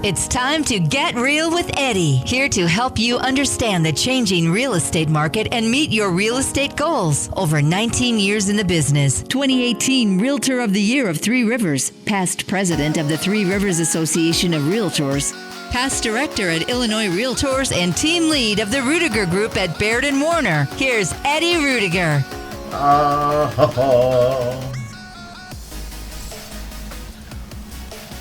It's time to get real with Eddie, here to help you understand the changing real estate market and meet your real estate goals. Over 19 years in the business. 2018 Realtor of the Year of Three Rivers, past president of the Three Rivers Association of Realtors, past director at Illinois Realtors, and team lead of the Ruettiger Group at Baird Warner. Here's Eddie Ruettiger.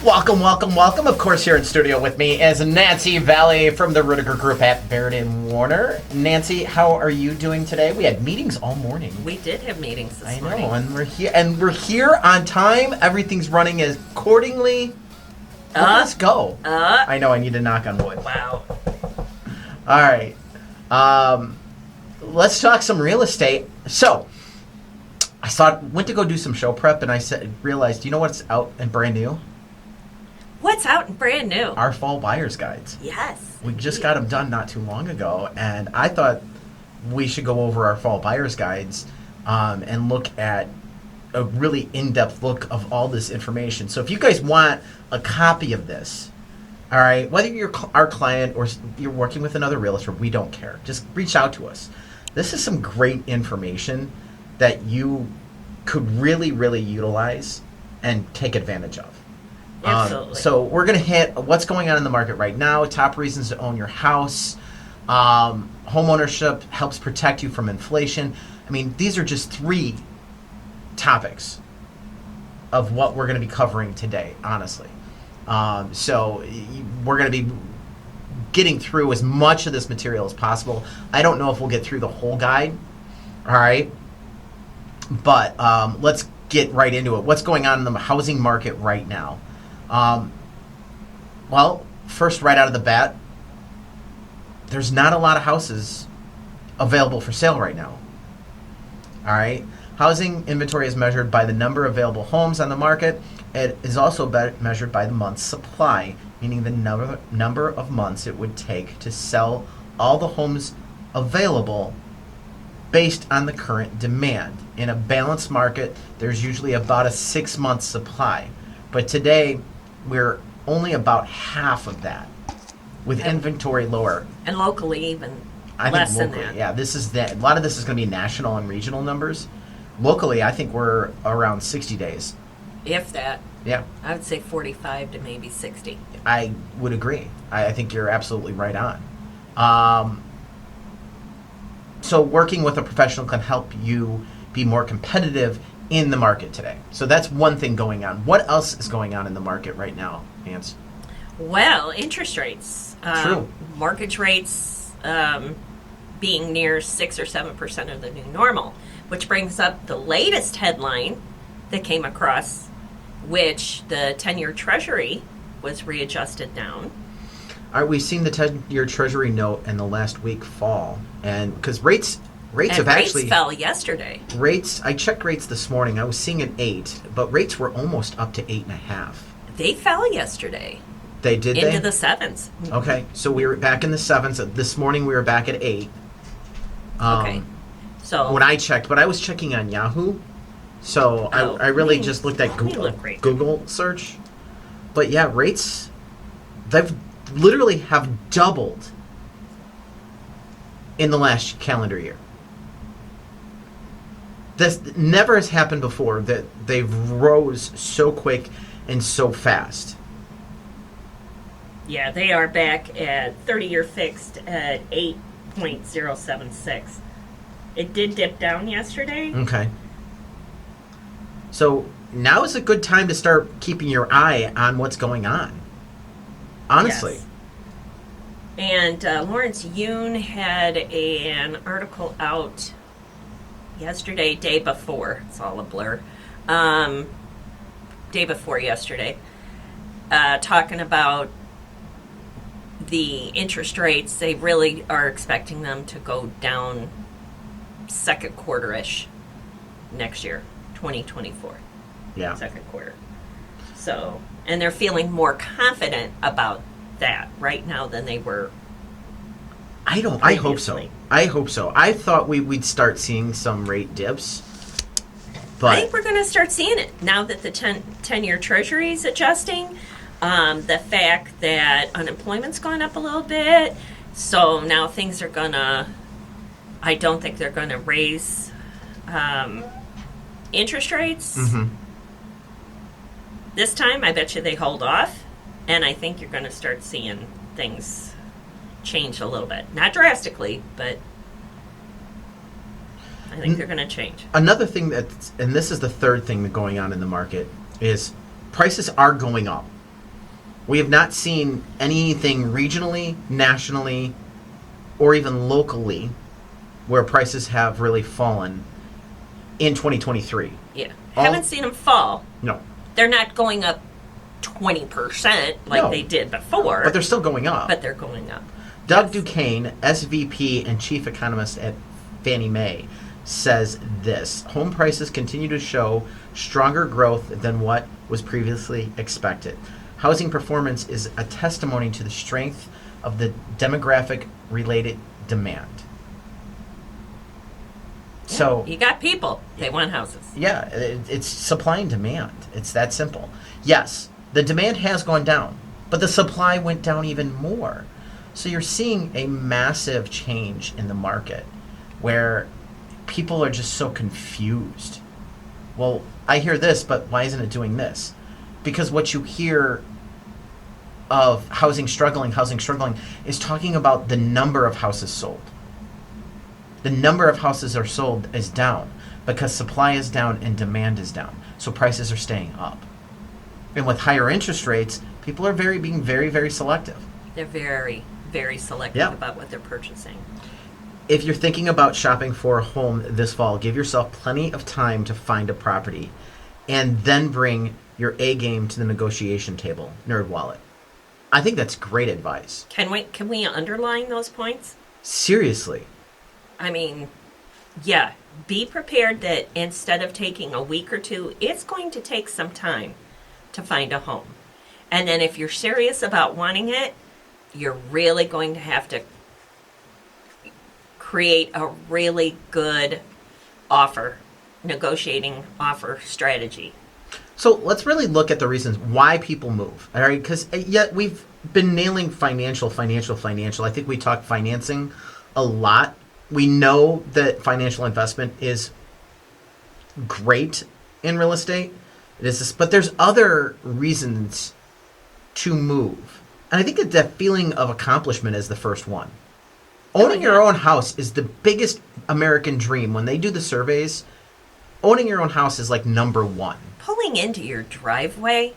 Welcome. Of course, here in studio with me is Nancy Valley from the Ruettiger Group at Baird Warner. Nancy, how are you doing today? We had meetings all morning. We did have meetings this morning. I know, and we're here on time. Everything's running as accordingly. Let's go. I know, I need to knock on wood. Wow. All right. Let's talk some real estate. So, went to go do some show prep, and realized, you know what's out and brand new? What's out and brand new? Our fall buyer's guides. Yes. We just got them done not too long ago, and I thought we should go over our fall buyer's guides and look at a really in-depth look of all this information. So if you guys want a copy of this, all right, whether you're our client or you're working with another realtor, we don't care. Just reach out to us. This is some great information that you could really, really utilize and take advantage of. Absolutely. So we're going to hit what's going on in the market right now, top reasons to own your house. Home ownership helps protect you from inflation. I mean, these are just three topics of what we're going to be covering today, honestly. So we're going to be getting through as much of this material as possible. I don't know if we'll get through the whole guide, all right? But let's get right into it. What's going on in the housing market right now? Well, first, right out of the bat, there's not a lot of houses available for sale right now. All right? Housing inventory is measured by the number of available homes on the market. It is also measured by the month's supply, meaning the number of months it would take to sell all the homes available based on the current demand. In a balanced market, there's usually about a 6-month supply. But today, we're only about half of that, with inventory lower. And locally, even I less think than that. Yeah, a lot of this is going to be national and regional numbers. Locally, I think we're around 60 days. If that. Yeah. I would say 45 to maybe 60. I would agree. I think you're absolutely right on. So working with a professional can help you be more competitive in the market today. So that's one thing going on. What else is going on in the market right now, Hans? Well, interest rates. True. Mortgage rates being near 6 or 7% of the new normal, which brings up the latest headline that came across, which the 10-year Treasury was readjusted down. We've seen the 10-year Treasury note in the last week fall, and because rates have actually fell yesterday. I checked rates this morning. I was seeing an 8, but rates were almost up to 8.5. They fell yesterday. They did. Into the 7s. Okay, so we were back in the 7s. This morning we were back at 8. Okay. So when I checked, but I was checking on Yahoo, so I really just looked at Google search. But yeah, rates, they've literally have doubled in the last calendar year. This never has happened before, that they've rose so quick and so fast. Yeah, they are back at 30-year fixed at 8.076. It did dip down yesterday. Okay. So now is a good time to start keeping your eye on what's going on. Honestly. Yes. And Lawrence Yoon had an article out yesterday, day before. It's all a blur. Day before yesterday. Talking about the interest rates. They really are expecting them to go down second quarter-ish next year, 2024. Yeah. Second quarter. So, and they're feeling more confident about that right now than they were. I hope so. I thought we'd start seeing some rate dips. But I think we're going to start seeing it now that the 10-year Treasury is adjusting. The fact that unemployment's gone up a little bit, so now things are gonna, I don't think they're gonna raise interest rates. Mm-hmm. This time, I bet you they hold off, and I think you're gonna start seeing things change a little bit. Not drastically, but I think they're gonna change. Another thing that's, and this is the third thing that's going on in the market, is prices are going up. We have not seen anything regionally, nationally, or even locally where prices have really fallen in 2023. Yeah. Haven't seen them fall. No. They're not going up 20% like No. they did before. But they're still going up. But they're going up. Doug Yes. Duquesne, SVP and Chief Economist at Fannie Mae, says this: home prices continue to show stronger growth than what was previously expected. Housing performance is a testimony to the strength of the demographic-related demand. Yeah, So, you got people. They want houses. yeah, it's supply and demand. It's that simple. Yes, the demand has gone down, but the supply went down even more. So you're seeing a massive change in the market where people are just so confused. Well, I hear this, but why isn't it doing this? Because what you hear of housing struggling is talking about the number of houses sold. The number of houses are sold is down because supply is down and demand is down. So prices are staying up. And with higher interest rates, people are being very, very selective. They're very, very selective Yeah. about what they're purchasing. If you're thinking about shopping for a home this fall, give yourself plenty of time to find a property and then bring your A game to the negotiation table. NerdWallet. I think that's great advice. Can we underline those points? Seriously. I mean, yeah, be prepared that instead of taking a week or two, it's going to take some time to find a home. And then if you're serious about wanting it, you're really going to have to create a really good negotiating offer strategy. So let's really look at the reasons why people move. All right, because yet we've been nailing financial. I think we talk financing a lot. We know that financial investment is great in real estate. It is, but there's other reasons to move, and I think that that feeling of accomplishment is the first one. Owning your own house is the biggest American dream. When they do the surveys, owning your own house is like number one. Pulling into your driveway,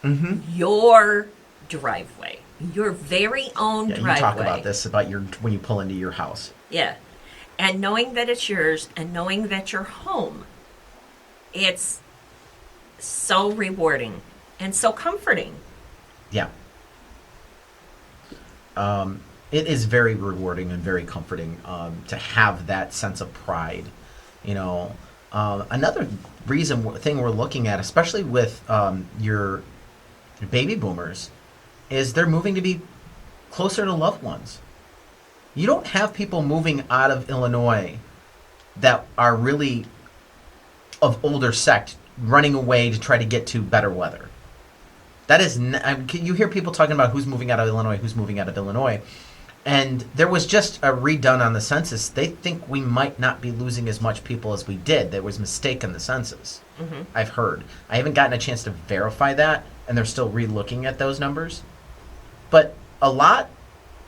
Mm-hmm. your driveway, your very own Yeah, driveway. you talk about this about when you pull into your house. Yeah. And knowing that it's yours and knowing that you're home, it's so rewarding and so comforting. Yeah. It is very rewarding and very comforting to have that sense of pride. You know, another thing we're looking at, especially with your baby boomers, is they're moving to be closer to loved ones. You don't have people moving out of Illinois that are really of older sect running away to try to get to better weather. That is, you hear people talking about who's moving out of Illinois, and there was just a redone on the census. They think we might not be losing as much people as we did. There was a mistake in the census. Mm-hmm. I've heard. I haven't gotten a chance to verify that, and they're still re-looking at those numbers. But a lot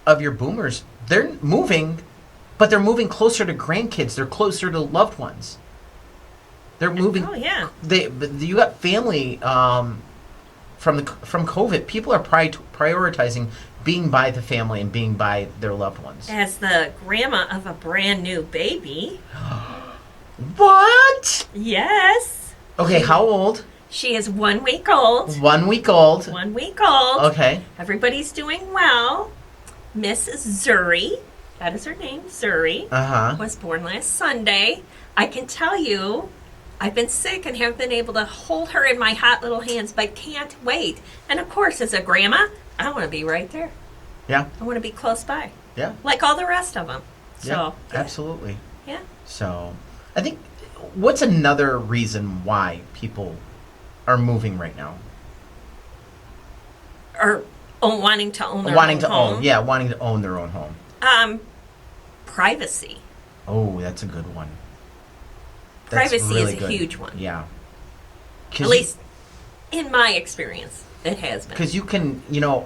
of your boomers, they're moving, but they're moving closer to grandkids. They're closer to loved ones. They're moving. Oh, yeah. You got family from COVID. People are prioritizing being by the family and being by their loved ones. As the grandma of a brand new baby. What? Yes. Okay, how old? She is 1 week old. 1 week old. 1 week old. Okay. Everybody's doing well. Miss Zuri, that is her name, Zuri, Uh-huh. was born last Sunday. I can tell you, I've been sick and haven't been able to hold her in my hot little hands, but can't wait. And of course, as a grandma, I want to be right there. Yeah. I want to be close by, Yeah. like all the rest of them. So, Yeah. Absolutely. yeah. So, I think what's another reason why people are moving right now? or wanting to own their Wanting own to home. own, yeah, wanting to own their own home. Privacy. Oh, that's a good one. Privacy is a huge one. Yeah. At least in my experience, it has been. Because you can,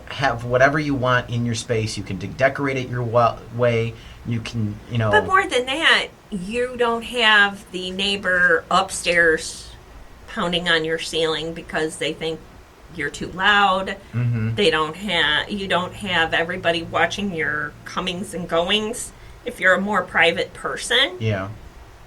have whatever you want in your space. You can decorate it your way. You can, But more than that, you don't have the neighbor upstairs pounding on your ceiling because they think you're too loud. Mm-hmm. You don't have everybody watching your comings and goings. If you're a more private person, Yeah.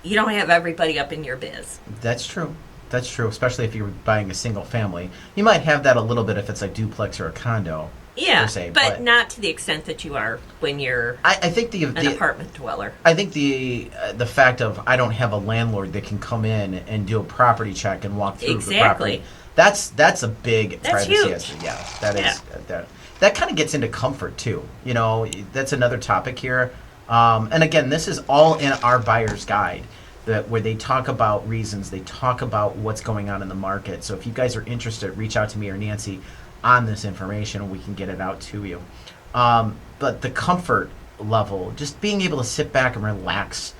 you don't have everybody up in your biz. That's true. That's true, especially if you're buying a single family. You might have that a little bit if it's a duplex or a condo. Yeah, per se, but not to the extent that you are when you're I think an apartment dweller. I think the fact of I don't have a landlord that can come in and do a property check and walk through the property. That's a big privacy huge. issue. Yeah, that kind of gets into comfort too. That's another topic here. And again, this is all in our buyer's guide, where they talk about reasons, they talk about what's going on in the market. So if you guys are interested, reach out to me or Nancy on this information, and we can get it out to you. But the comfort level, just being able to sit back and relax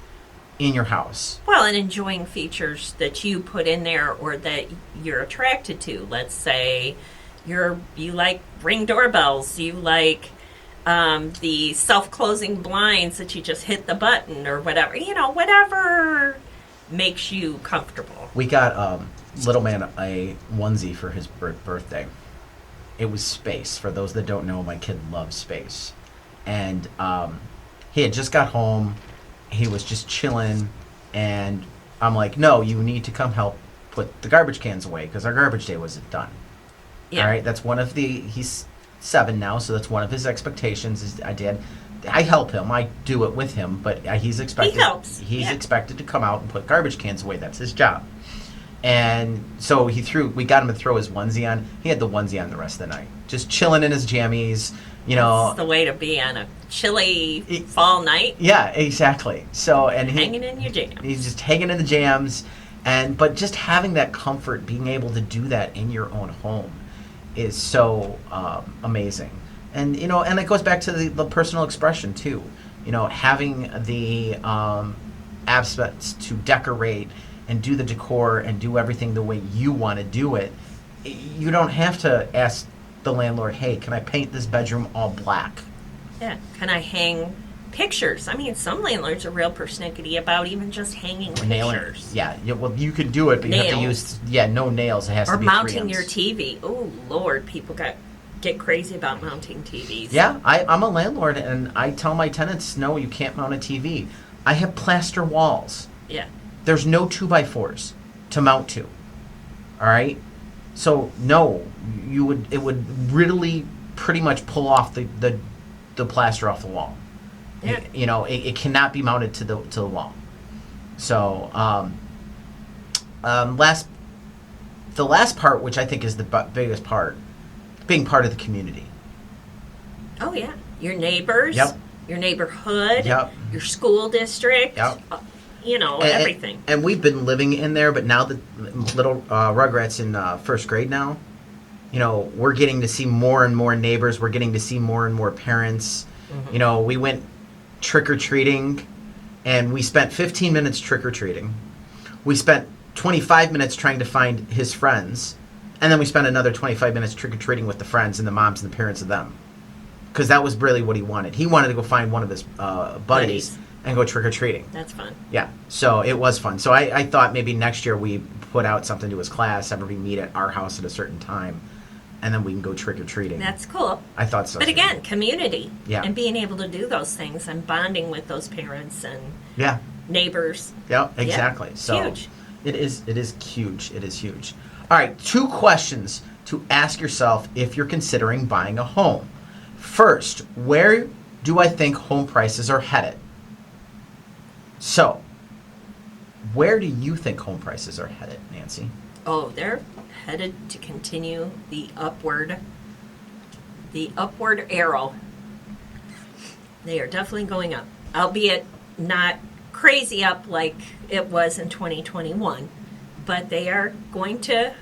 in your house. Well, and enjoying features that you put in there or that you're attracted to. Let's say you like Ring doorbells, you like the self-closing blinds that you just hit the button or whatever. Whatever makes you comfortable. We got little man a onesie for his birthday. It was space. For those that don't know, my kid loves space. And he had just got home. He was just chilling. And I'm like, no, you need to come help put the garbage cans away because our garbage day wasn't done. Yeah. All right, that's one of he's 7 now, so that's one of his expectations. Is I help him. I do it with him, but he's expected. He helps. He's expected to come out and put garbage cans away. That's his job. And so we got him to throw his onesie on. He had the onesie on the rest of the night, just chilling in his jammies. That's the way to be on a chilly fall night. Yeah, exactly. So hanging in your jams. He's just hanging in the jams, but just having that comfort, being able to do that in your own home, is so amazing. And and it goes back to the personal expression too. Having the aspects to decorate and do the decor and do everything the way you want to do it. You don't have to ask the landlord, hey, can I paint this bedroom all black? Yeah. Can I hang pictures? I mean, some landlords are real persnickety about even just hanging pictures. Yeah. Well, you can do it, but you have to use no nails. It has to be 3Ms. Or mounting your TV. Oh, Lord, people get crazy about mounting TVs. Yeah, I'm a landlord, and I tell my tenants, no, you can't mount a TV. I have plaster walls. Yeah. There's no 2x4s to mount to. All right? So, no, it would really pretty much pull off the plaster off the wall. Yeah. It cannot be mounted to the wall. So, the last part, which I think is the biggest part, being part of the community. Oh, yeah. Your neighbors. Yep. Your neighborhood. Yep. Your school district. Yep. Everything. And we've been living in there, but now the little Rugrats in first grade now, we're getting to see more and more neighbors. We're getting to see more and more parents. Mm-hmm. We went trick-or-treating, and we spent 15 minutes trick-or-treating. We spent 25 minutes trying to find his friends, and then we spent another 25 minutes trick-or-treating with the friends and the moms and the parents of them. Because that was really what he wanted. He wanted to go find one of his buddies and go trick-or-treating. That's fun. Yeah, so it was fun. So I thought maybe next year we put out something to his class, everybody meet at our house at a certain time, and then we can go trick-or-treating. That's cool. I thought so. But again, community. Yeah. And being able to do those things and bonding with those parents and yeah, neighbors. Yeah, exactly. Yeah, so huge. It is huge. It is huge. All right, 2 questions to ask yourself if you're considering buying a home. First, where do I think home prices are headed? So, where do you think home prices are headed, Nancy? Oh, they're headed to continue the upward arrow. They are definitely going up, albeit not crazy up like it was in 2021, but they are going to,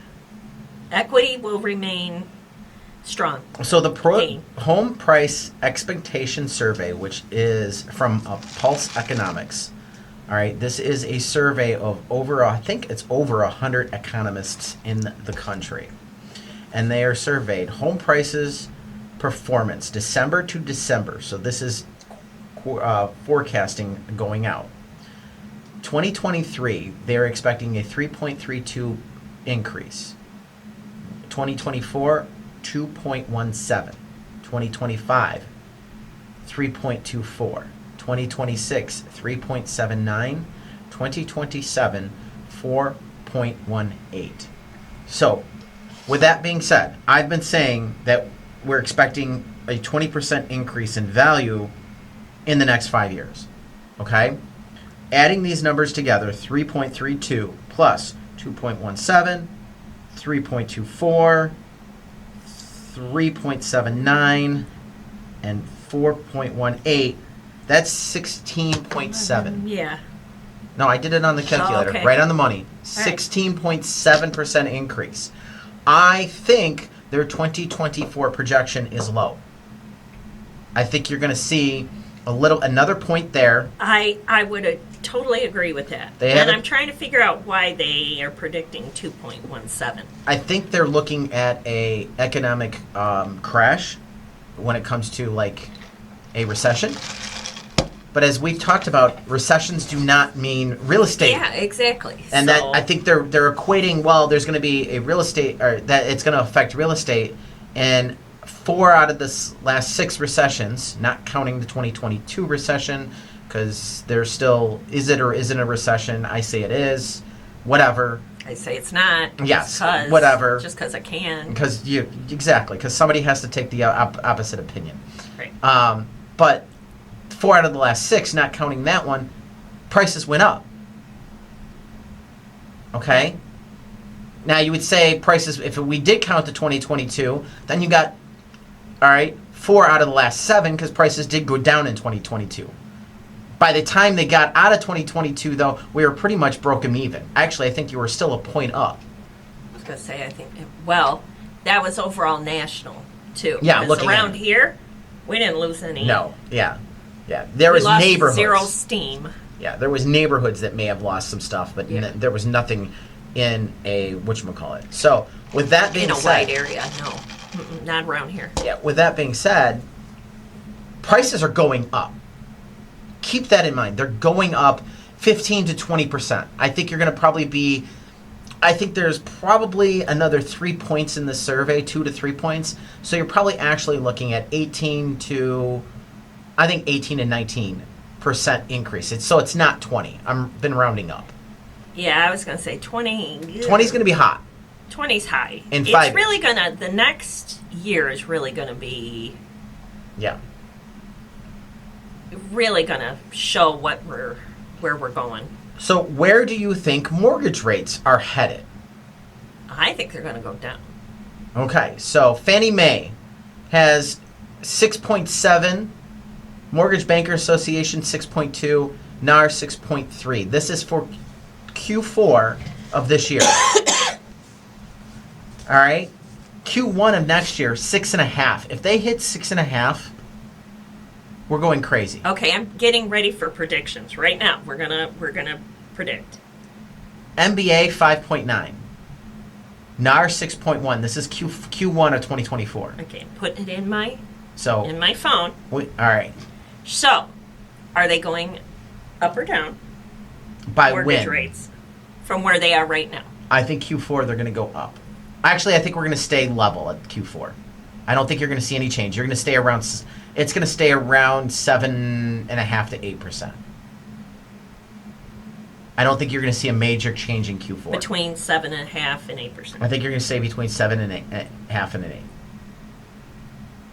equity will remain strong. So the Gain. home price expectation survey, which is from Pulse Economics. All right, this is a survey of I think it's over 100 economists in the country. And they are surveyed home prices performance December to December. So this is forecasting going out. 2023, they're expecting a 3.32 increase. 2024, 2.17. 2025, 3.24. 2026, 3.79. 2027, 4.18. So, with that being said, I've been saying that we're expecting a 20% increase in value in the next 5 years. Okay? Adding these numbers together, 3.32 plus 2.17, 3.24, 3.79, and 4.18, that's 16.7. Yeah. No, I did it on the calculator, okay. right on the money. All right. 16.7% increase. I think their 2024 projection is low. I think you're going to see another point there. I would totally agree with that. And I'm trying to figure out why they are predicting 2.17. I think they're looking at a economic crash when it comes to like a recession. But as we've talked about, recessions do not mean real estate. Yeah, exactly. And that I think they're equating, well, there's going to be a real estate, or that it's going to affect real estate. And 4 out of the last 6 recessions, not counting the 2022 recession, because there's still, is it or isn't a recession? I say it is. Whatever. I say it's not. Yes, whatever. Just because I can. Because because somebody has to take the opposite opinion. Right. But 4 out of the last 6, not counting that one, prices went up. Okay? Now you would say prices, if we did count the 2022, then you got, all right, 4 out of the last 7, because prices did go down in 2022. By the time they got out of 2022, though, we were pretty much broken even. Actually, I think you were still a point up. I was going to say, well, that was overall national, too. Yeah, because looking around at it. here, we didn't lose any. No, yeah. There was lost neighborhoods. Zero steam. Yeah, there was neighborhoods that may have lost some stuff, but there was nothing in a whatchamacallit. So, with that being in a said, wide area, no. Not around here. Yeah, with that being said, prices are going up. Keep that in mind. They're going up 15 to 20%. I think you're going to probably be, I think there's probably another 3 points in the survey, 2 to 3 points. So you're probably actually looking at 18 to 19% increase. So it's not 20. I've been rounding up. Yeah, I was going to say 20. 20 is going to be hot. 20's high. In it's 5 really going to, the next year is really going to be, really going to show where we're going. So where do you think mortgage rates are headed? I think they're going to go down. Okay, so Fannie Mae has 6.7, Mortgage Banker Association 6.2, NAR 6.3. This is for Q4 of this year. All right, Q1 of next year 6.5. If they hit 6.5, we're going crazy. Okay, I'm getting ready for predictions right now. We're gonna predict. MBA 5.9. NAR 6.1. This is Q1 of 2024. Okay, putting it in my So phone. all right. So, are they going up or down? By mortgage when? rates from where they are right now? I think Q4 they're going to go up. Actually, I think we're going to stay level at Q4. I don't think you're going to see any change. You're going to stay around. It's going to stay around 7.5 to 8%. I don't think you're going to see a major change in Q4. Between 7.5% and 8%. I think you're going to stay between 7.5 and 8.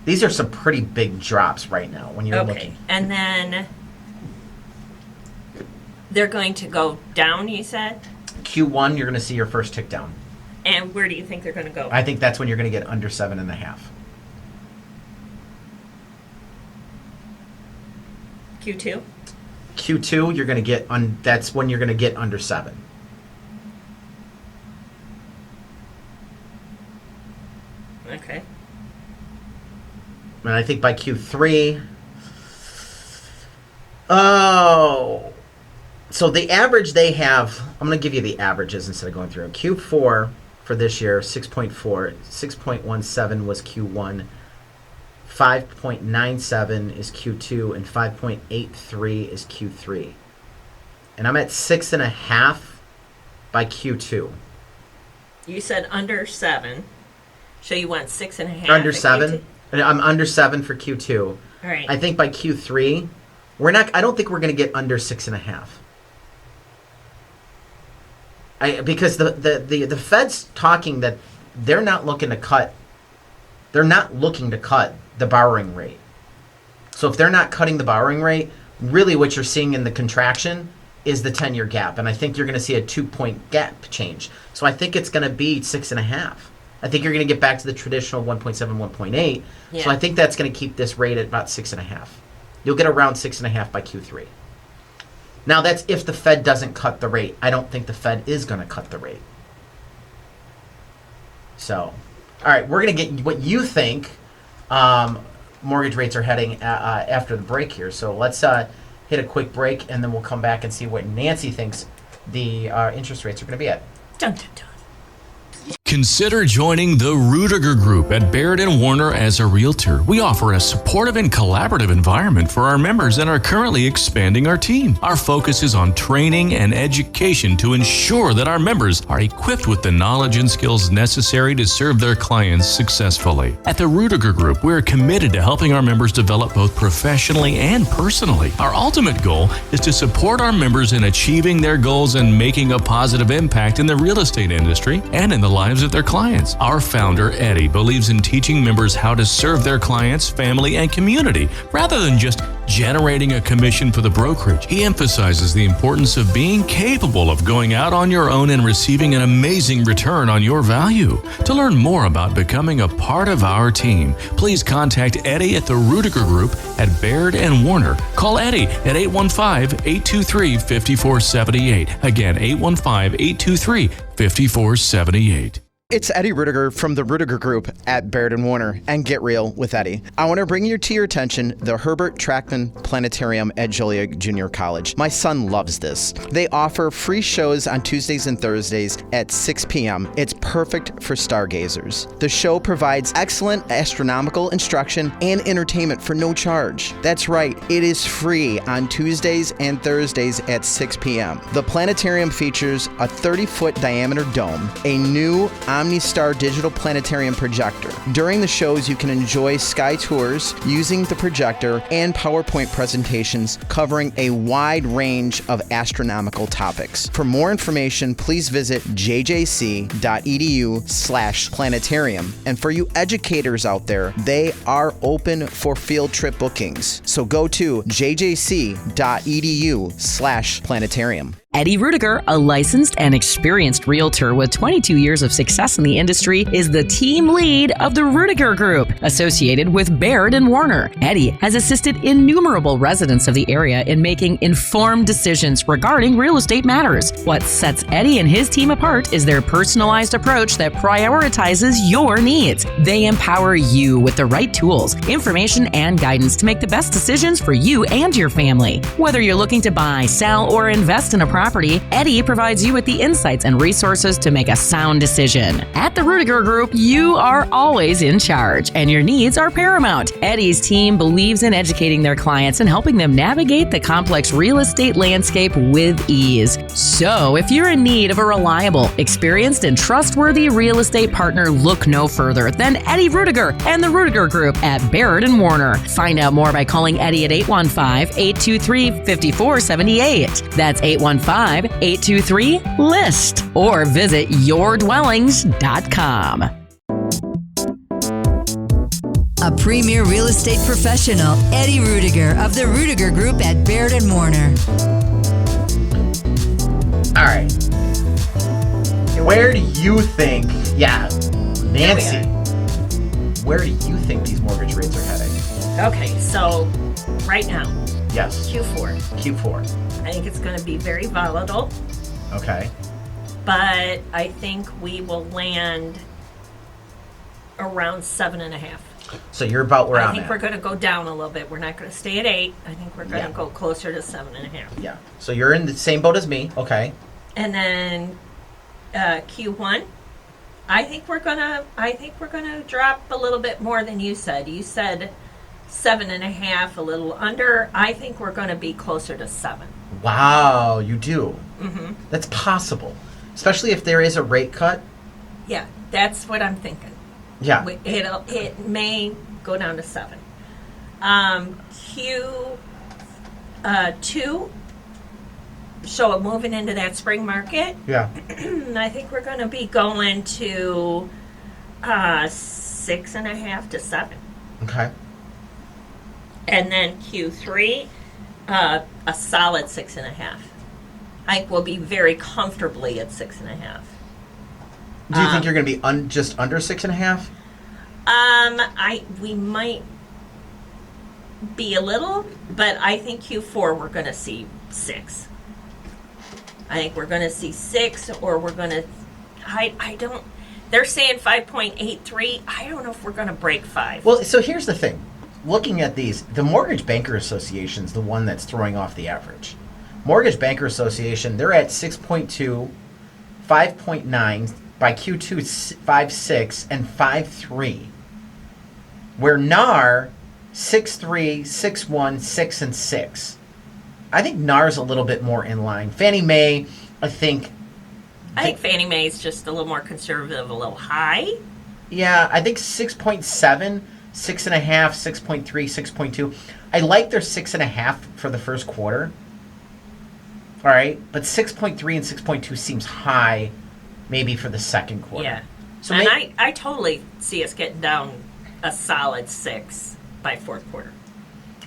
These are some pretty big drops right now when you're looking. And then they're going to go down, you said? Q1, you're going to see your first tick down. And where do you think they're going to go? I think that's when you're going to get under 7.5. Q2? Q2, you're going to get that's when you're going to get under 7. Okay. And I think by Q3, oh, so the average they have, I'm going to give you the averages instead of going through. Q4 for this year, 6.4, 6.17 was Q1, 5.97 is Q2, and 5.83 is Q3. And I'm at 6.5 by Q2. You said under 7, so you want 6.5. Under at 7. Q2? I'm under 7 for Q2. All right. I think by Q3, I don't think we're going to get under 6.5. Because the Fed's talking that they're not looking to cut. They're not looking to cut the borrowing rate. So if they're not cutting the borrowing rate, really what you're seeing in the contraction is the 10-year gap, and I think you're going to see a 2-point gap change. So I think it's going to be 6.5. I think you're going to get back to the traditional 1.7, 1.8. Yeah. So I think that's going to keep this rate at about 6.5. You'll get around 6.5 by Q3. Now that's if the Fed doesn't cut the rate. I don't think the Fed is going to cut the rate. So, all right, we're going to get what you think mortgage rates are heading after the break here. So let's hit a quick break, and then we'll come back and see what Nancy thinks the interest rates are going to be at. Dun, dun, dun. Consider joining the Ruettiger Group at Baird Warner as a realtor. We offer a supportive and collaborative environment for our members and are currently expanding our team. Our focus is on training and education to ensure that our members are equipped with the knowledge and skills necessary to serve their clients successfully. At the Ruettiger Group, we are committed to helping our members develop both professionally and personally. Our ultimate goal is to support our members in achieving their goals and making a positive impact in the real estate industry and in the lives of their clients. Our founder, Eddie, believes in teaching members how to serve their clients, family, and community, rather than just generating a commission for the brokerage. He emphasizes the importance of being capable of going out on your own and receiving an amazing return on your value. To learn more about becoming a part of our team, please contact Eddie at the Ruettiger Group at Baird Warner. Call Eddie at 815-823-5478. Again, 815-823-5478. It's Eddie Ruettiger from the Ruettiger Group at Baird Warner and Get Real with Eddie. I want to bring to your attention the Herbert Trackman Planetarium at Joliet Junior College. My son loves this. They offer free shows on Tuesdays and Thursdays at 6 p.m. It's perfect for stargazers. The show provides excellent astronomical instruction and entertainment for no charge. That's right, it is free on Tuesdays and Thursdays at 6 p.m. The planetarium features a 30-foot diameter dome, a new OmniStar digital planetarium projector. During the shows, you can enjoy sky tours using the projector and PowerPoint presentations covering a wide range of astronomical topics. For more information, please visit jjc.edu/planetarium. And for you educators out there, they are open for field trip bookings. So go to jjc.edu/planetarium. Eddie Ruettiger, a licensed and experienced realtor with 22 years of success in the industry, is the team lead of the Ruettiger Group, associated with Baird Warner. Eddie has assisted innumerable residents of the area in making informed decisions regarding real estate matters. What sets Eddie and his team apart is their personalized approach that prioritizes your needs. They empower you with the right tools, information, and guidance to make the best decisions for you and your family. Whether you're looking to buy, sell, or invest in a property, Eddie provides you with the insights and resources to make a sound decision. At the Ruettiger Group, you are always in charge, and your needs are paramount. Eddie's team believes in educating their clients and helping them navigate the complex real estate landscape with ease. So, if you're in need of a reliable, experienced, and trustworthy real estate partner, look no further than Eddie Ruettiger and the Ruettiger Group at Baird Warner. Find out more by calling Eddie at 815-823-5478. That's 815-823-LIST, or visit yourdwellings.com. A premier real estate professional, Eddie Ruettiger of the Ruettiger Group at Baird Warner. All right. Where do you think, Nancy, where do you think these mortgage rates are heading? Okay, so right now, Yes. Q4. Q4. I think it's going to be very volatile, Okay. but I think we will land around 7.5. So you're about where I I'm think at. we're going to go down a little bit. We're not going to stay at 8. I think we're going to Yeah. go closer to 7.5. Yeah. So you're in the same boat as me. Okay. And then Q1, I think we're gonna drop a little bit more than you said. You said 7.5, a little under. I think we're going to be closer to 7. Wow, you do. Mm-hmm. That's possible, especially if there is a rate cut. Yeah, that's what I'm thinking. Yeah. It may go down to 7. Q2. So moving into that spring market, Yeah. I think we're going to be going to 6.5 to 7. Okay. And then Q3, a solid 6.5. I think we'll be very comfortably at 6.5. Do you think you're going to be just under 6.5? We might be a little, but I think Q4 we're going to see 6. I think we're going to see 6, or we're going to. I don't. They're saying 5.83. I don't know if we're going to break 5. Well, so here's the thing. Looking at these, the Mortgage Banker Association is the one that's throwing off the average. Mortgage Banker Association, they're at 6.2, 5.9, by Q2 5.6, and 5.3. Where NAR, 6.3, 6.1, 6, and 6. I think NAR's a little bit more in line. Fannie Mae, I think Fannie Mae is just a little more conservative, a little high. Yeah, I think 6.7, 6.5, 6.3, 6.2. I like their 6.5 for the first quarter. All right, but 6.3 and 6.2 seems high, maybe for the second quarter. Yeah, So and may- I totally see us getting down a solid 6 by fourth quarter.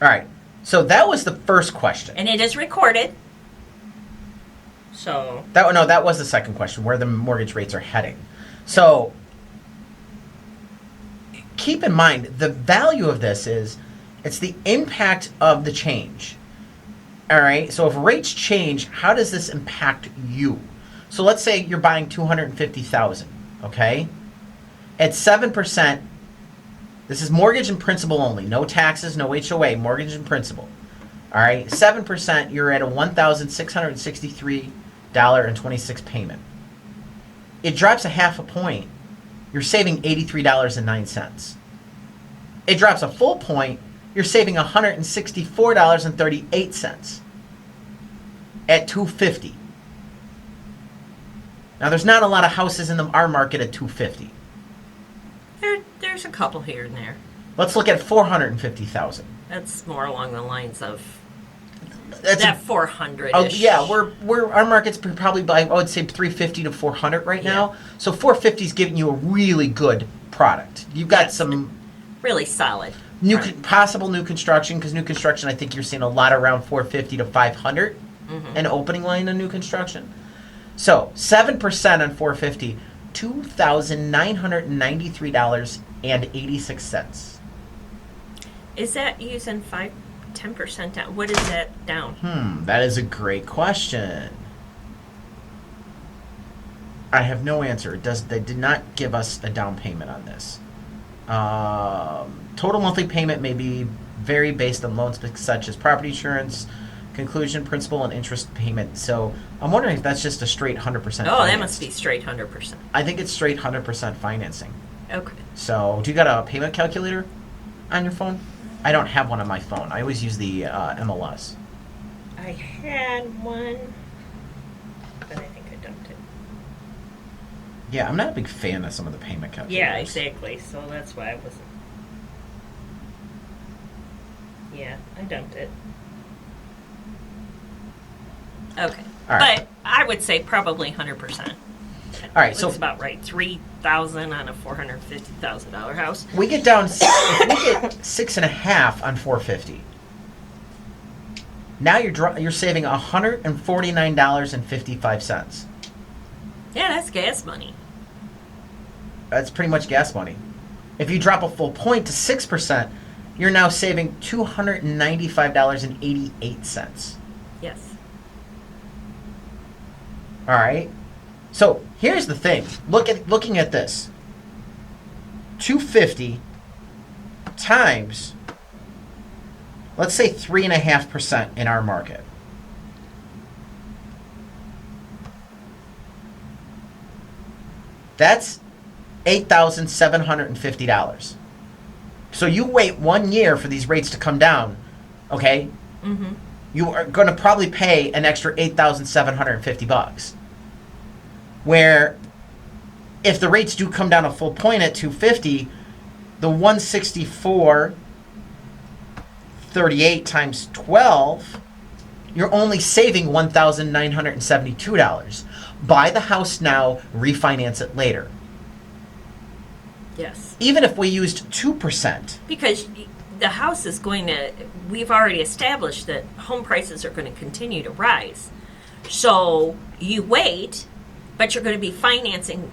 All right, so that was the first question. And it is recorded. So That was the second question, where the mortgage rates are heading. So keep in mind, the value of this is it's the impact of the change. All right, so if rates change, how does this impact you? So let's say you're buying $250,000, okay? At 7%, this is mortgage and principal only, no taxes, no HOA, mortgage and principal. All right, 7%, you're at a $1,663.26 payment. It drops a half a point, you're saving $83.09. It drops a full point, you're saving $164.38 at $250. Now, there's not a lot of houses in our market at $250. there's a couple here and there. Let's look at $450,000. That's more along the lines of That's that 400. Oh yeah, we're our market's probably by, I would say, 350 to 400 right now. So 450 is giving you a really good product. You've got Yes. some really solid. possible new construction, because new construction, I think you're seeing a lot around 450 to 500 an opening line on new construction. So 7% on 450, $2,993.86. Is that using 10% down? What is that down? That is a great question. I have no answer. They did not give us a down payment on this. Total monthly payment may vary based on loans such as property insurance, conclusion, principal, and interest payment. So I'm wondering if that's just a straight 100%. Oh, that must be straight 100%. I think it's straight 100% financing. Okay. So do you got a payment calculator on your phone? I don't have one on my phone. I always use the MLS. I had one, but I think I dumped it. Yeah, I'm not a big fan of some of the payment calculators. Yeah, exactly. So that's why I wasn't. Yeah, I dumped it. Okay. All right. But I would say probably 100%. All right, so it's about right. 3,000 on a $450,000 house. we get down. If we get 6.5 on 450. Now you're saving $149.55. Yeah, that's gas money. That's pretty much gas money. If you drop a full point to 6%, you're now saving $295.88. Yes. All right. So here's the thing. Looking at this. 250 times, let's say 3.5% in our market. That's $8,750. So you wait 1 year for these rates to come down, okay? Mm-hmm. You are going to probably pay an extra $8,750. Where if the rates do come down a full point at 250, the 164.38 times 12, you're only saving $1,972. Buy the house now, refinance it later. Yes. Even if we used 2%. Because the house is going to, we've already established that home prices are going to continue to rise. So you wait, but you're going to be financing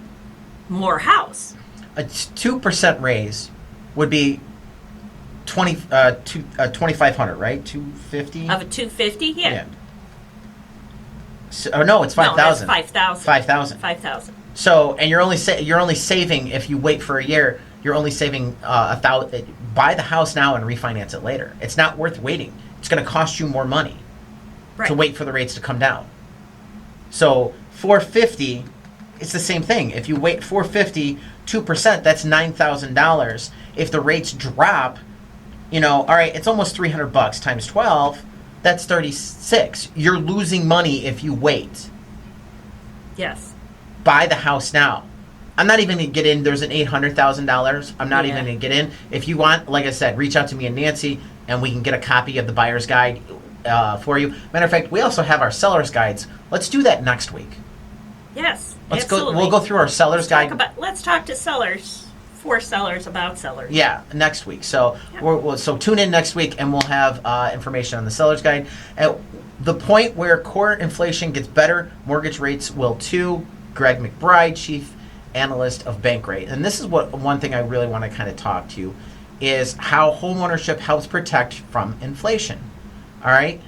more house. A 2% raise would be 2,500, right? 250 Of a 250, yeah. So, no, it's 5,000. No, that's 5,000. 5,000. 5,000. So, and you're only saving, if you wait for a year, you're only saving $1,000. Buy the house now and refinance it later. It's not worth waiting. It's going to cost you more money to wait for the rates to come down. So 450, it's the same thing. If you wait 450, 2%, that's $9,000. If the rates drop, all right, it's almost $300 times 12. That's 36. You're losing money if you wait. Yes. Buy the house now. I'm not even going to get in. There's an $800,000. I'm not even going to get in. If you want, like I said, reach out to me and Nancy, and we can get a copy of the buyer's guide for you. Matter of fact, we also have our seller's guides. Let's do that next week. Yes. Let's absolutely. go. We'll go through our seller's guide. Let's talk to sellers, for sellers, about sellers. Yeah, next week. So so tune in next week, and we'll have information on the seller's guide. At the point where core inflation gets better, mortgage rates will too. Greg McBride, Chief Analyst of Bankrate. And this is one thing I really want to kind of talk to you is how homeownership helps protect from inflation. All right?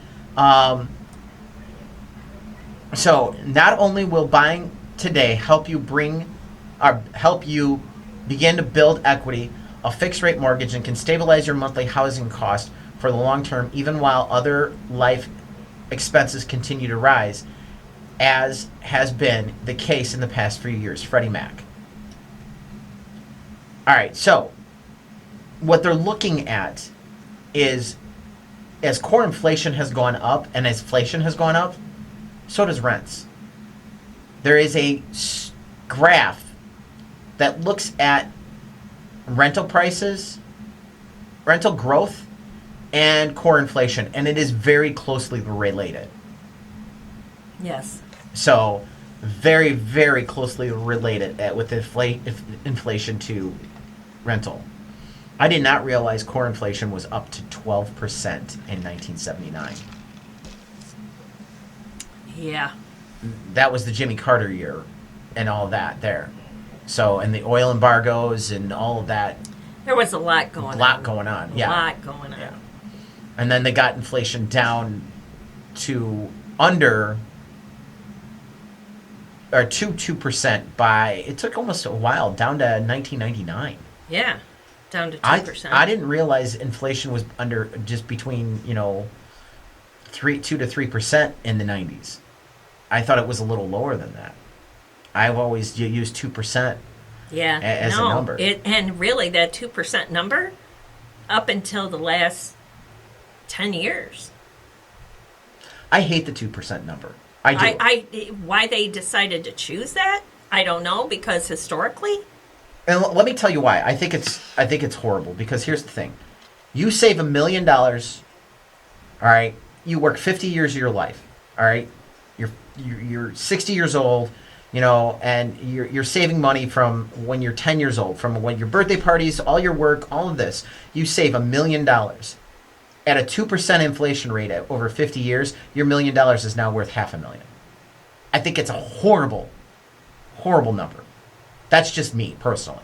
So not only will buying today help you begin to build equity, a fixed rate mortgage, and can stabilize your monthly housing cost for the long term, even while other life expenses continue to rise, as has been the case in the past few years. Freddie Mac. All right, so what they're looking at is as core inflation has gone up and as inflation has gone up, so does rents. There is a graph that looks at rental prices, rental growth, and core inflation, and it is very closely related. Yes. So, very, very closely related with inflation to rental. I did not realize core inflation was up to 12% in 1979. Yeah. That was the Jimmy Carter year and all that there. So, and the oil embargoes and all of that. There was a lot going on. A lot going on, yeah. A lot going on. Yeah. And then they got inflation down to under or to 2% by, it took almost a while, down to 1999. Yeah, down to 2%. I didn't realize inflation was under just between, 2 to 3% in the 90s. I thought it was a little lower than that. I've always used 2% as a number. And really that 2% number up until the last 10 years. I hate the 2% number. I do. Why they decided to choose that, I don't know, because historically. And let me tell you why. I think it's horrible, because here's the thing. You save $1 million, all right? You work 50 years of your life, all right? You're 60 years old, and you're saving money from when you're 10 years old, from when your birthday parties, all your work, all of this. You save $1 million. At a 2% inflation rate at over 50 years, your $1 million is now worth $500,000. I think it's a horrible, horrible number. That's just me personally.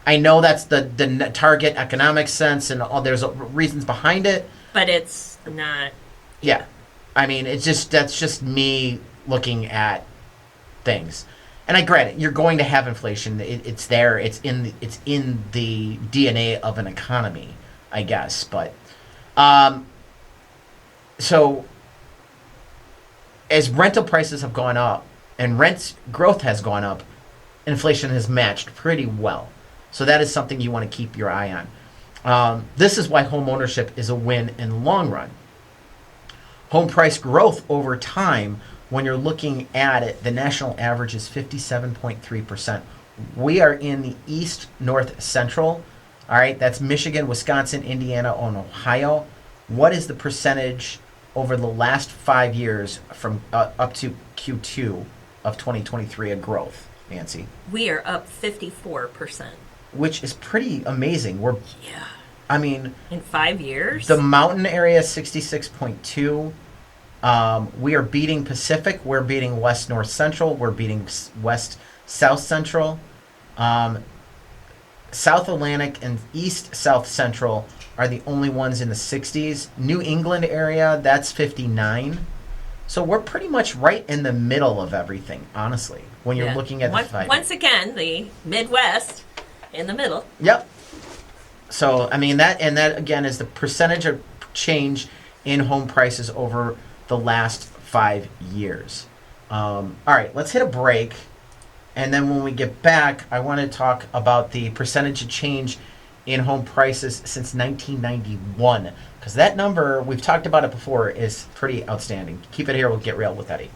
I know that's the target economic sense and all. There's reasons behind it, but it's not. Yeah, I mean, that's just me looking at things. and I grant it, you're going to have inflation. It's there. It's in the DNA of an economy, I guess. But so as rental prices have gone up and rent growth has gone up, inflation has matched pretty well. So that is something you want to keep your eye on. This is why home ownership is a win in the long run. Home price growth over time, when you're looking at it, the national average is 57.3%. We are in the east, north, central. All right, that's Michigan, Wisconsin, Indiana, and Ohio. What is the percentage over the last 5 years from up to Q2 of 2023 of growth, Nancy? We are up 54%. Which is pretty amazing. I mean, in 5 years? The mountain area is 66.2. We are beating Pacific. We're beating West North Central. We're beating West South Central. South Atlantic and East South Central are the only ones in the 60s. New England area, that's 59. So we're pretty much right in the middle of everything, honestly, when you're looking at the 5 years. Once again, the Midwest in the middle. Yep. So, I mean, that again is the percentage of change in home prices over the last 5 years. All right, let's hit a break. And then when we get back, I want to talk about the percentage of change in home prices since 1991. Because that number, we've talked about it before, is pretty outstanding. Keep it here. We'll get real with Eddie.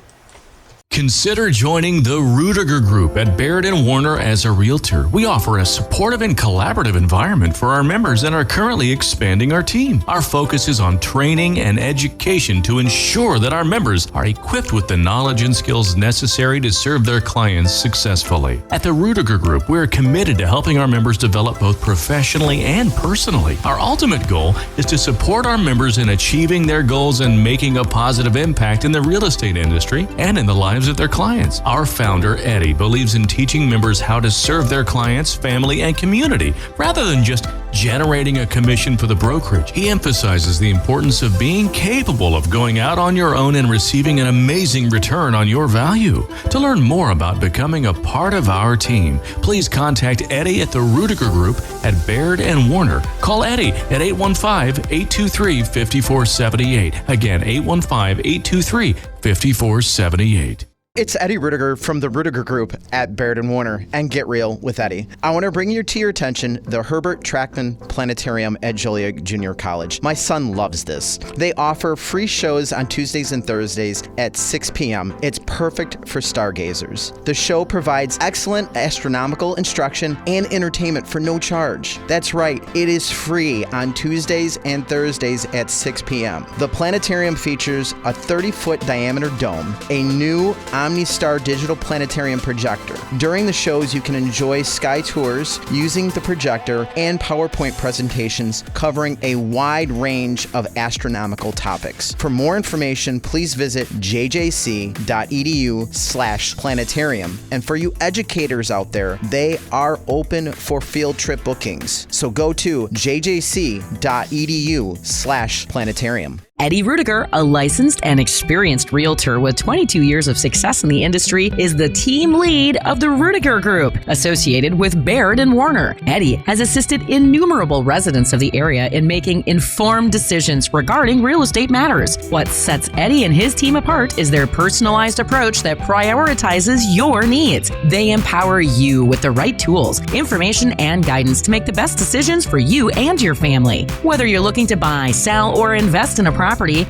Consider joining the Ruettiger Group at Baird Warner as a realtor. We offer a supportive and collaborative environment for our members and are currently expanding our team. Our focus is on training and education to ensure that our members are equipped with the knowledge and skills necessary to serve their clients successfully. At the Ruettiger Group, we're committed to helping our members develop both professionally and personally. Our ultimate goal is to support our members in achieving their goals and making a positive impact in the real estate industry and in the lives of their clients. Our founder, Eddie, believes in teaching members how to serve their clients, family, and community rather than just generating a commission for the brokerage. He emphasizes the importance of being capable of going out on your own and receiving an amazing return on your value. To learn more about becoming a part of our team, please contact Eddie at the Ruettiger Group at Baird Warner. Call Eddie at 815-823-5478. Again, 815-823-5478. It's Eddie Ruettiger from the Ruettiger Group at Baird Warner and Get Real with Eddie. I want to bring to your attention the Herbert Trackman Planetarium at Joliet Junior College. My son loves this. They offer free shows on Tuesdays and Thursdays at 6 p.m. It's perfect for stargazers. The show provides excellent astronomical instruction and entertainment for no charge. That's right, it is free on Tuesdays and Thursdays at 6 p.m. The planetarium features a 30-foot diameter dome, a new OmniStar digital planetarium projector. During the shows, you can enjoy sky tours using the projector and PowerPoint presentations covering a wide range of astronomical topics. For more information, please visit jjc.edu/planetarium. And for you educators out there, they are open for field trip bookings. So go to jjc.edu/planetarium. Eddie Ruettiger, a licensed and experienced realtor with 22 years of success in the industry, is the team lead of the Ruettiger Group, associated with Baird Warner. Eddie has assisted innumerable residents of the area in making informed decisions regarding real estate matters. What sets Eddie and his team apart is their personalized approach that prioritizes your needs. They empower you with the right tools, information, and guidance to make the best decisions for you and your family. Whether you're looking to buy, sell, or invest in a property,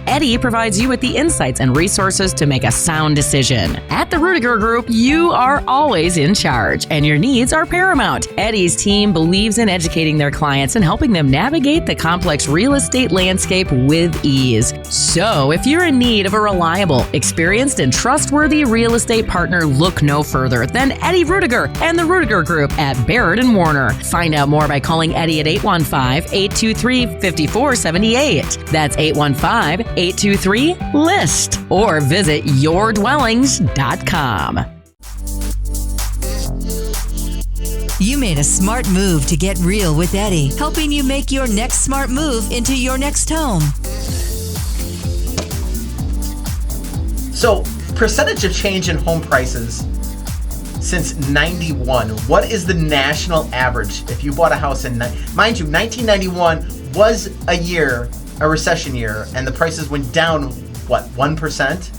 Eddie provides you with the insights and resources to make a sound decision. At the Ruettiger Group, you are always in charge, and your needs are paramount. Eddie's team believes in educating their clients and helping them navigate the complex real estate landscape with ease. So, if you're in need of a reliable, experienced, and trustworthy real estate partner, look no further than Eddie Ruettiger and the Ruettiger Group at Baird Warner. Find out more by calling Eddie at 815-823-5478. That's 815-823-LIST, or visit yourdwellings.com. You made a smart move to get real with Eddie, helping you make your next smart move into your next home. So, percentage of change in home prices since 91. What is the national average if you bought a house in, mind you, 1991 was a recession year, and the prices went down, what, 1%?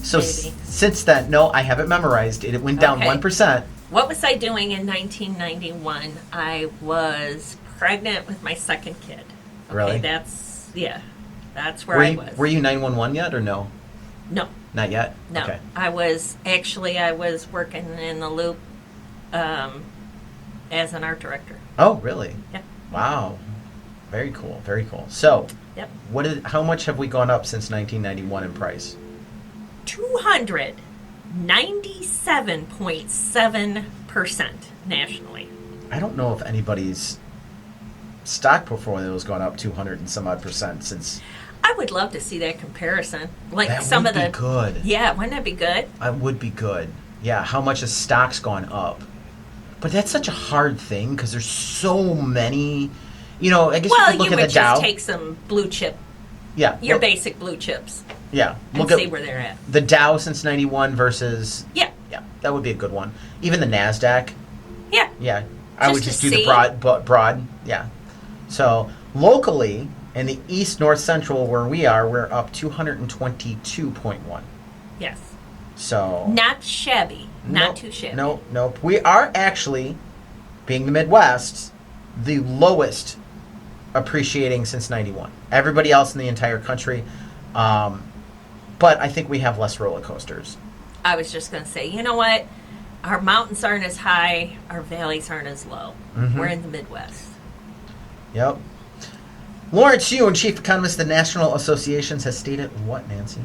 So since then, no, I have it memorized. It went down 1%. What was I doing in 1991? I was pregnant with my second kid. Okay, Really? That's where I was. Were you 911 yet or no? No. Not yet? No. Okay. I was working in the loop as an art director. Oh, really? Yep. Wow. Very cool. Very cool. So, Yep. how much have we gone up since 1991 in price? 297.7% nationally. I don't know if anybody's stock portfolio has gone up 200 and some odd percent since. I would love to see that comparison. Like That some would of the be good. Yeah, wouldn't that be good? It would be good. Yeah, how much has stocks gone up? But that's such a hard thing because there's so many. I guess you could look at the Dow. Just take some blue chip, Yeah. basic blue chips, Yeah. and Look see at where they're at. the Dow since 91 versus. Yeah. Yeah, that would be a good one. Even the NASDAQ. Yeah. Yeah. I would Just just to do see. the broad. Yeah. So locally in the East North Central where we are, we're up 222.1. Yes. So Not shabby. Not Nope, too shabby. Nope. We are actually, being the Midwest, the lowest appreciating since 91. Everybody else in the entire country, but I think we have less roller coasters. I was just going to say, you know what? Our mountains aren't as high. Our valleys aren't as low. Mm-hmm. We're in the Midwest. Yep. Lawrence Yuen, Chief Economist of the National Associations, has stated what, Nancy?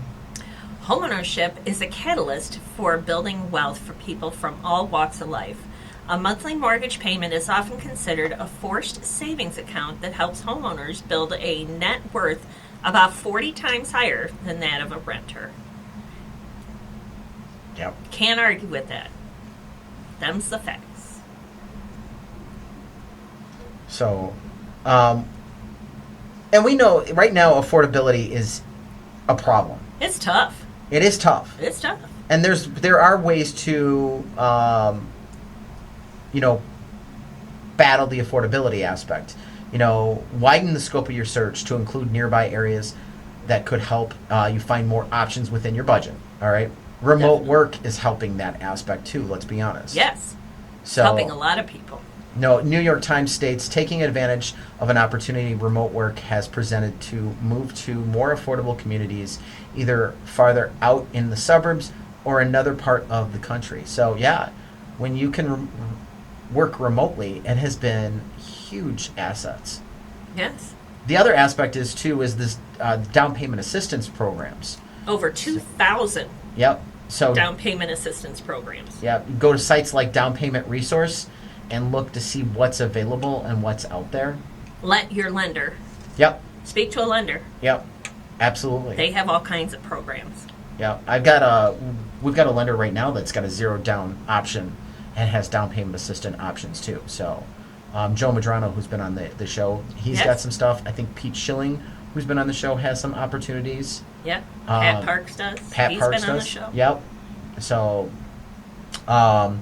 Homeownership is a catalyst for building wealth for people from all walks of life. A monthly mortgage payment is often considered a forced savings account that helps homeowners build a net worth about 40 times higher than that of a renter. Yep. Can't argue with that. Them's the facts. So, and we know right now affordability is a problem. It's tough. It is tough. It's tough. And there are ways to, battle the affordability aspect. Widen the scope of your search to include nearby areas that could help you find more options within your budget. All right. Remote Definitely. work is helping that aspect too. Let's be honest. Yes. So, Helping a lot of people. No, New York Times states taking advantage of an opportunity remote work has presented to move to more affordable communities, either farther out in the suburbs or another part of the country. So yeah, when you can work remotely, it has been huge assets. Yes. The other aspect is this down payment assistance programs. Over 2,000 Yep. So down payment assistance programs. yeah, go to sites like Down Payment Resource and look to see what's available and what's out there. Let your lender Yep. speak to a lender. Yep. Absolutely. They have all kinds of programs. Yeah, we've got a lender right now that's got a zero down option and has down payment assistant options too. So, Joe Madrano, who's been on the show, he's Yes. got some stuff. I think Pete Schilling, who's been on the show, has some opportunities. Yeah. Pat Um, Parks does. Pat He's Parks been on the does. show. Yep. So, Got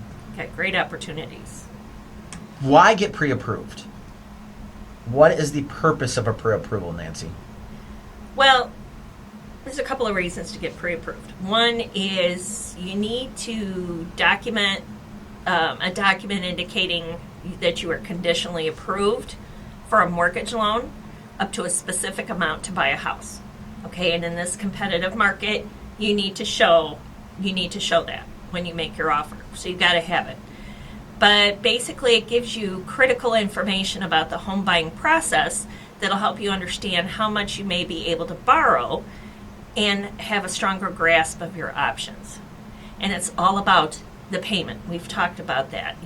great opportunities. why get pre-approved? What is the purpose of a pre-approval, Nancy? Well, there's a couple of reasons to get pre-approved. One is you need to document a document indicating that you are conditionally approved for a mortgage loan up to a specific amount to buy a house. Okay, and in this competitive market, you need to show that when you make your offer. So you've got to have it. But basically, it gives you critical information about the home buying process that'll help you understand how much you may be able to borrow and have a stronger grasp of your options. And it's all about the payment. We've talked about that.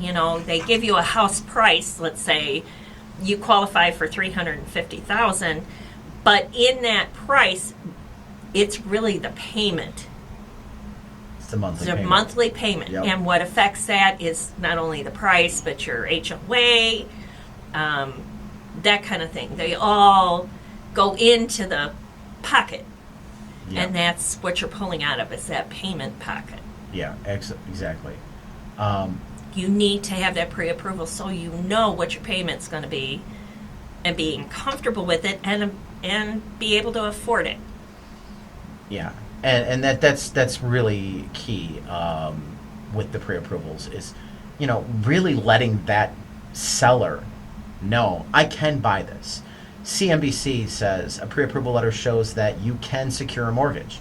They give you a house price, let's say you qualify for $350,000, but in that price, it's really the payment. It's the monthly It's a payment. monthly payment. Yep. And what affects that is not only the price, but your HOA, that kind of thing. They all go into the pocket. Yeah. And that's what you're pulling out of, is that payment pocket. Yeah, exactly. You need to have that pre-approval so you know what your payment's going to be, and being comfortable with it, and be able to afford it. Yeah, and that's really key with the pre-approvals is, really letting that seller know, I can buy this. CNBC says a pre-approval letter shows that you can secure a mortgage.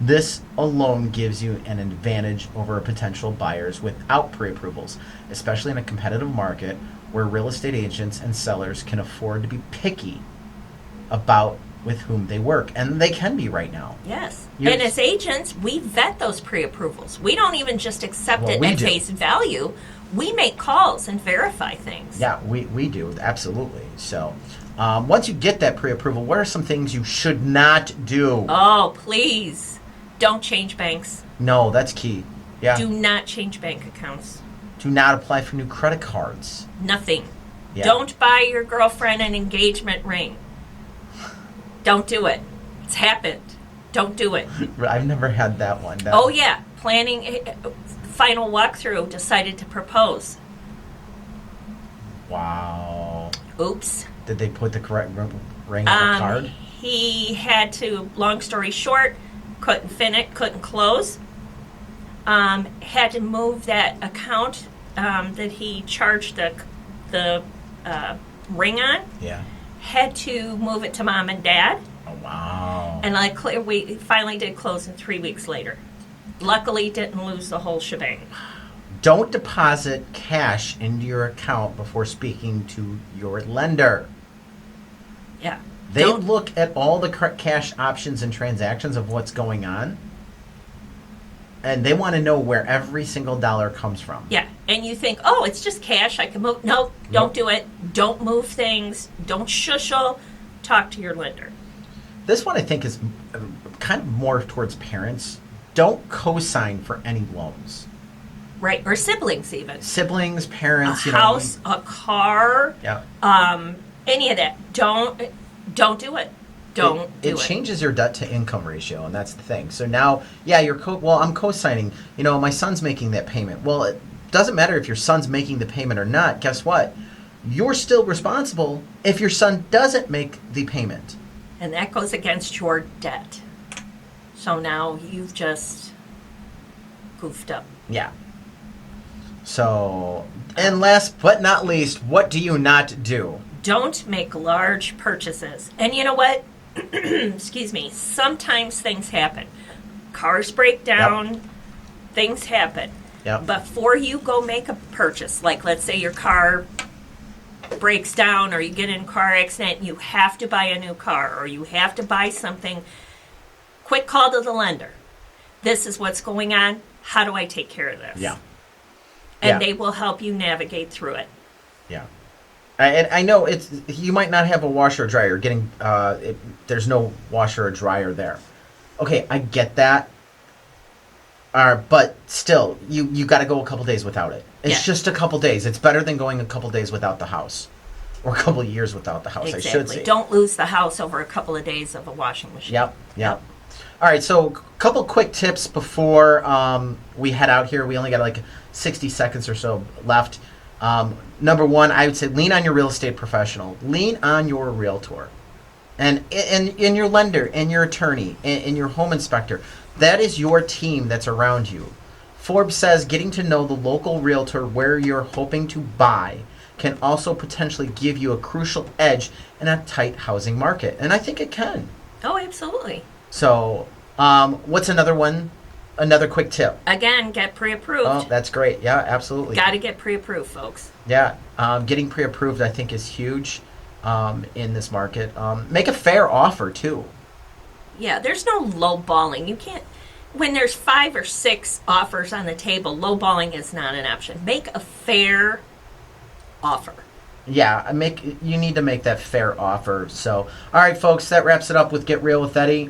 This alone gives you an advantage over potential buyers without pre-approvals, especially in a competitive market where real estate agents and sellers can afford to be picky about with whom they work. And they can be right now. Yes. And as agents, we vet those pre-approvals. We don't even just accept it at face value. We make calls and verify things. Yeah, we do. Absolutely. So once you get that pre-approval, what are some things you should not do? Oh, please. Don't change banks. No, that's key. Yeah. Do not change bank accounts. Do not apply for new credit cards. Nothing. Yeah. Don't buy your girlfriend an engagement ring. Don't do it. It's happened. Don't do it. I've never had that one. Oh, yeah. Planning, final walkthrough, decided to propose. Wow. Oops. Did they put the correct ring on the card? He had to, long story short, couldn't finish, couldn't close. Had to move that account that he charged the ring on. Yeah. Had to move it to mom and dad. Oh, wow. And we finally did close in 3 weeks later. Luckily, didn't lose the whole shebang. Don't deposit cash into your account before speaking to your lender. Yeah. They look at all the cash options and transactions of what's going on, and they want to know where every single dollar comes from. Yeah, and you think, oh, it's just cash, I can move. No, don't do it. Don't move things. Don't shushle. Talk to your lender. This one I think is kind of more towards parents. Don't co-sign for any loans. Right, or siblings even. Siblings, parents, a house, a car, any of that. Don't do it. Don't do it. It changes your debt to income ratio, and that's the thing. So now, yeah, I'm co-signing. My son's making that payment. Well, it doesn't matter if your son's making the payment or not. Guess what? You're still responsible if your son doesn't make the payment. And that goes against your debt. So now you've just goofed up. Yeah. So, and last but not least, what do you not do? Don't make large purchases. And you know what? Excuse me. Sometimes things happen. Cars break down. Yep. Things happen. Yep. Before you go make a purchase, like let's say your car breaks down or you get in a car accident, you have to buy a new car or you have to buy something, quick call to the lender. This is what's going on. How do I take care of this? Yeah. And they will help you navigate through it. Yeah. And I know you might not have a washer or dryer. There's no washer or dryer there. Okay, I get that. But still, you got to go a couple days without it. It's just a couple days. It's better than going a couple days without the house, or a couple years without the house. Exactly. I should say. Don't lose the house over a couple of days of a washing machine. Yep. All right, so a couple quick tips before we head out here. We only got like 60 seconds or so left. Number one, I would say lean on your real estate professional. Lean on your realtor. And your lender, and your attorney, and your home inspector. That is your team that's around you. Forbes says getting to know the local realtor where you're hoping to buy can also potentially give you a crucial edge in a tight housing market. And I think it can. Oh, absolutely. So, what's another one? Another quick tip. Again, get pre-approved. Oh, that's great. Yeah, absolutely. Got to get pre-approved, folks. Yeah, getting pre-approved I think is huge in this market. Make a fair offer too. Yeah, there's no lowballing. You can't. When there's 5 or 6 offers on the table, lowballing is not an option. Make a fair offer. Yeah, you need to make that fair offer. So, all right, folks, that wraps it up with Get Real with Eddie.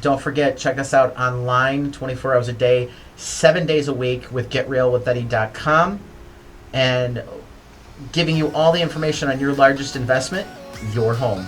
Don't forget, check us out online 24 hours a day, 7 days a week with GetRealWithEddie.com, and giving you all the information on your largest investment, your home.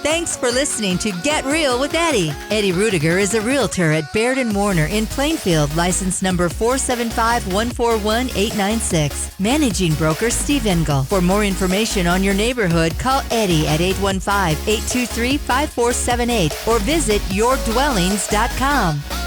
Thanks for listening to Get Real with Eddie. Eddie Ruettiger is a realtor at Baird Warner in Plainfield, license number 475141896. Managing broker Steve Engel. For more information on your neighborhood, call Eddie at 815-823-5478 or visit yourdwellings.com.